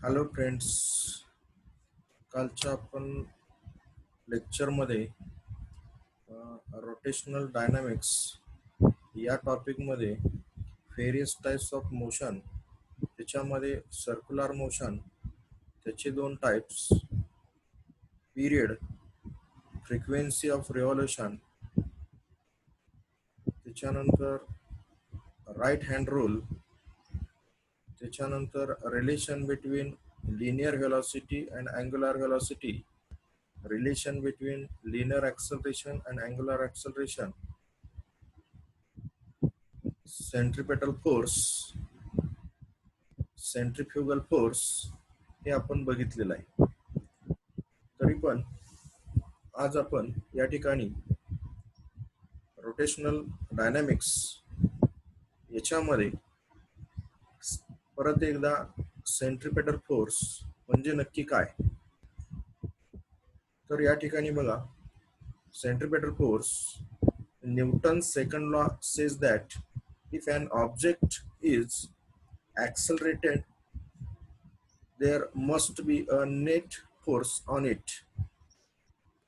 Hello friends, कालच्या आपण लेक्चरमध्ये रोटेशनल डायनामिक्स या टॉपिकमध्ये व्हेरियस टाइप्स ऑफ मोशन, त्याच्यामध्ये सर्क्युलर मोशन, त्याचे दोन टाइप्स, पीरियड, फ्रिक्वेन्सी ऑफ रिव्हॉल्यूशन, त्याच्यानंतर राईट हँड रूल, त्याच्यानंतर relation between linear velocity and angular velocity, relation between linear acceleration and angular acceleration, centripetal force, centrifugal force हे आपण बघितलेलं आहे. तरी पण आज आपण या ठिकाणी रोटेशनल डायनामिक्स याच्यामध्ये परत एकदा सेंट्रिपेटल फोर्स म्हणजे नक्की काय, तर या ठिकाणी बघा, centripetal force, Newton's second law says that if an object is accelerated, there must be a net force on it.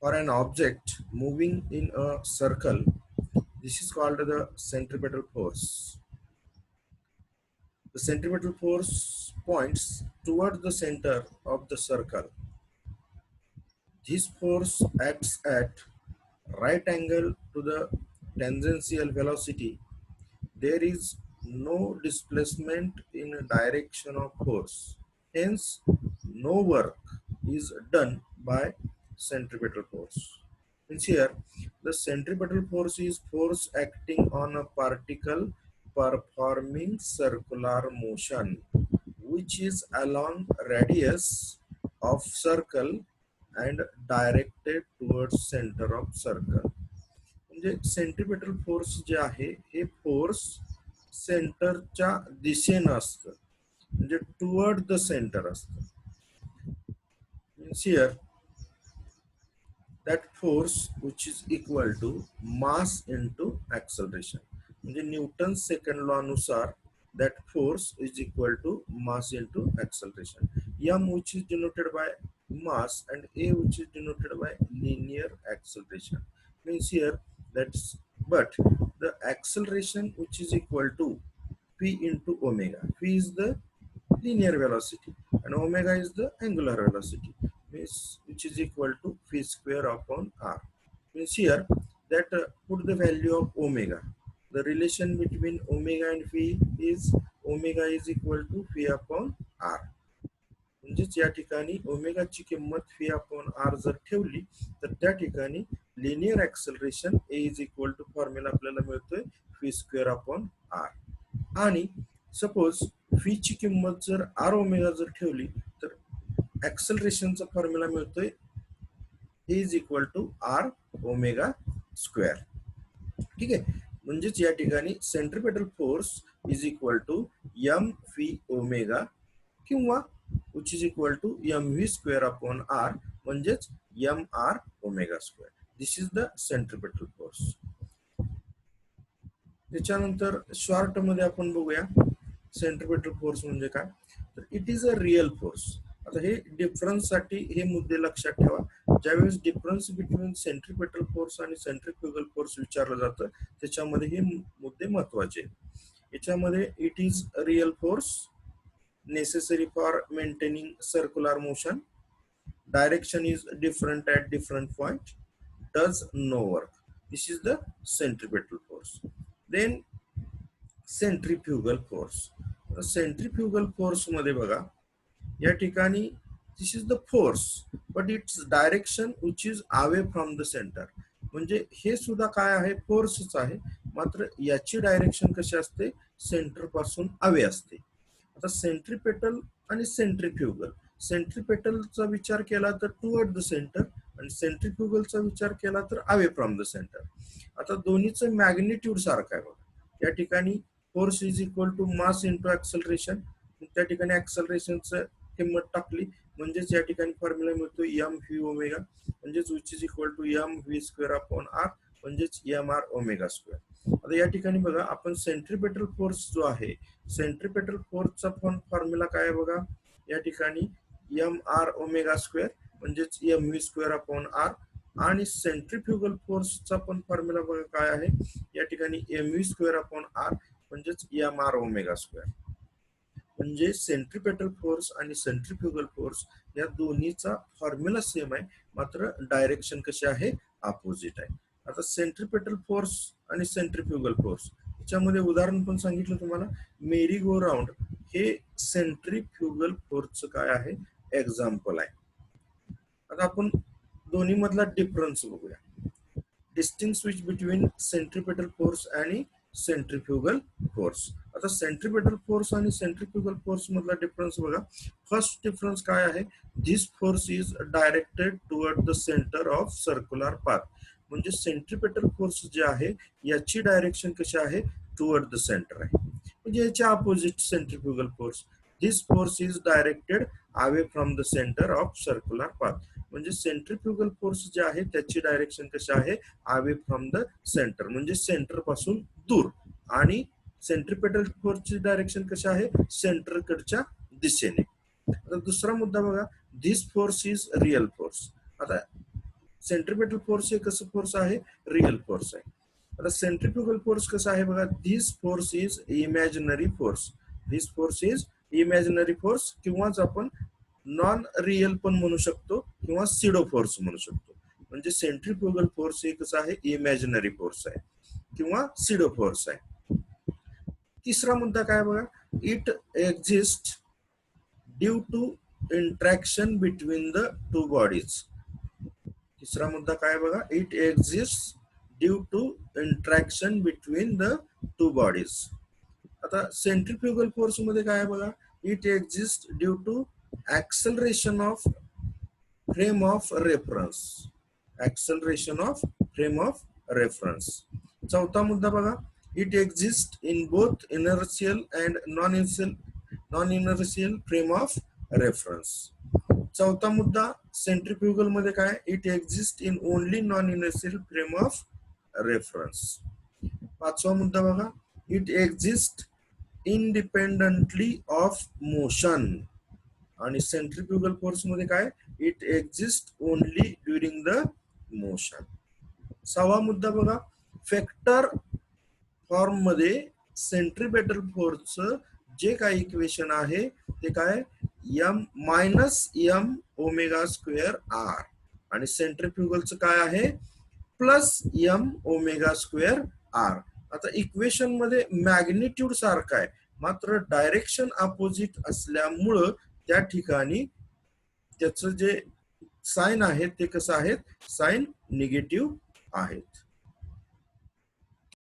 For an object moving in a circle, this is called the centripetal force. The centripetal force points toward the center of the circle. This force acts at right angle to the tangential velocity. There is no displacement in direction of force. Hence, no work is done by centripetal force. Means here, the centripetal force is force acting on a particle performing circular motion, which is along radius of circle and directed towards center of circle. म्हणजे centripetal force जे आहे हे force सेंटरच्या दिशेनं असतं, म्हणजे toward the centre असतं. Means here that force which is equal to mass into acceleration. म्हणजे न्यूटन सेकंड लॉ नुसार that force is equal to mass into acceleration. m which is denoted by mass and a which is denoted by linear acceleration. Means here that's, but the acceleration which is equal to p into omega. P is the linear velocity and omega is the angular velocity, means which is equal to p square upon r. Means here that put the value of omega. The relation between omega and p is omega is equal to p upon r. म्हणजेच या ठिकाणी ओमेगाची किंमत fee upon R जर ठेवली तर त्या ठिकाणी linear acceleration A is equal to formula आपल्याला मिळतोय फी स्क्वेअर अपॉन आर. आणि सपोज फी ची किंमत जर आर ओमेगा जर ठेवली तर ऍक्सलरेशनचा फॉर्म्युला मिळतोय a is equal to r omega square. ठीक आहे, म्हणजेच या ठिकाणी centripetal force is equal to m phi omega किंवा which is equal to mv square upon r, म्हणजेच mr omega square. This is the centripetal force. त्याच्यानंतर short मध्ये आपण बघूया सेंट्रिपेटल फोर्स म्हणजे काय. तर it is a real force. आता हे डिफरन्स साठी हे मुद्दे लक्षात ठेवा. ज्यावेळेस डिफरन्स बिटवीन सेंट्रिपेटल फोर्स आणि सेंट्रिफ्युगल फोर्स विचारलं जातं त्याच्यामध्ये हे मुद्दे महत्वाचे. याच्यामध्ये it is a real force necessary for maintaining circular motion, direction is different at different point, does no work. This is the centripetal force. Then centrifugal force. Centrifugal force मध्ये बघा या ठिकाणी this is the force but its direction which is away from the center. म्हणजे हे सुद्धा काय आहे, फोर्सच आहे, मात्र याची डायरेक्शन कशी असते, सेंटर पासून अवे असते. आता सेंट्रिपेटल आणि सेंट्रिफ्युगल, सेंट्रिपेटलचा विचार केला तर टुवर्ड द सेंटर आणि सेंट्रिफ्युगलचा विचार केला तर अवे फ्रॉम द सेंटर. आता दोन्हीचं मॅग्निट्यूड सारखं आहे बघा. या ठिकाणी force is equal to mass into acceleration, त्या ठिकाणी ऍक्सलरेशनचं किंमत टाकली म्हणजेच या ठिकाणी फॉर्म्युला मिळतो एम व्ही ओमेगा, म्हणजेच which is equal to M V square upon R, म्हणजेच एम आर ओमेगा स्क्वेअर. आता या ठिकाणी बघा आपण सेंट्रिपेटल फोर्स जो आहे, सेंट्रिपेटल फोर्सचा फॉर्म्युला काय आहे बघा, या ठिकाणी एम आर ओमेगा स्क्वेअर म्हणजेच M V square upon R, आणि सेंट्रीफ्युगल फोर्सचा पण फॉर्म्युला बघा काय आहे, या ठिकाणी M V square upon R म्हणजेच एम आर ओमेगा स्क्वेअर. म्हणजे सेंट्रीपेटल फोर्स आणि सेंट्रीफ्युगल फोर्स या दोन्हीचा फॉर्म्युला सेम आहे, मात्र डायरेक्शन कशी आहे, अपोजिट आहे. आता सेंट्रीपेटल फोर्स आणि सेंट्रीफ्युगल फोर्स याच्यामध्ये उदाहरण पण सांगितलं तुम्हाला, मेरी गो राऊंड हे सेंट्रीफ्युगल फोर्सचं काय आहे, एक्झाम्पल आहे. आता आपण दोन्ही मधला डिफरन्स बघूया. डिस्टिंग्विश बिटवीन सेंट्रीपेटल फोर्स आणि सेंट्रीफ्युगल फोर्स. आता सेंट्रीपेटल फोर्स आणि सेंट्रीफ्युगल फोर्स मधला डिफरन्स बघा. फर्स्ट डिफरन्स काय आहे, this force is directed toward the centre of circular path. म्हणजे सेंट्रीपेटल फोर्स जे आहे याची डायरेक्शन कशी आहे, टुवर्ड द सेंटर आहे. म्हणजे याच्या opposite centrifugal force, this force is directed away from the centre of circular path. म्हणजे सेंट्रीफ्युगल फोर्स जे आहे त्याची डायरेक्शन कशी आहे, अवे फ्रॉम द सेंटर म्हणजे सेंटर पासून दूर, आणि सेंट्रीपेटल फोर्सची डायरेक्शन कशी आहे, सेंटर कडच्या दिशेने. आता दुसरा मुद्दा बघा, this force is real force. आता सेंट्रीपेटल फोर्स हे कसं फोर्स आहे, रिअल फोर्स आहे. आता सेंट्रीफ्युगल फोर्स कसा आहे बघा, this force is imaginary force. This force is imaginary force, किंवाच आपण नॉन रिअल पण म्हणू शकतो किंवा सिडो फोर्स म्हणू शकतो. म्हणजे सेंट्रीफ्युगल फोर्स हे कसं आहे, इमॅजिनरी फोर्स आहे किंवा सिडो फोर्स आहे. तिसरा मुद्दा काय बघा, it exist due to interaction between the two bodies. तिसरा मुद्दा काय बघा, it exist due to interaction between the two bodies. आता सेंट्रीफ्युगल फोर्स मध्ये काय बघा, it exist due to acceleration of frame of reference. Acceleration of frame of reference. चौथा मुद्दा बघा, it exists in both inertial and non-inertial frame of reference. चौथा मुद्दा centrifugal मध्ये काय, it exists in only non-inertial frame of reference. पाचवा मुद्दा बघा, it exists independently of motion. आणि सेंट्रीफ्युगल फोर्स मध्ये काय, it exist only during the motion. सहावा मुद्दा बघा, फेक्टर फॉर्म मध्ये सेंट्रीपेटल फोर्सचं जे काही इक्वेशन आहे ते काय, M minus M omega square R, आणि सेंट्रीफ्युगलचं काय आहे, plus M omega square R. आता इक्वेशन मध्ये मॅग्निट्यूड सारखा आहे, मात्र डायरेक्शन अपोजिट असल्यामुळं त्या ठिकाणी त्याचं जे साइन आहे ते कसं आहे, साइन निगेटिव्ह आहेत.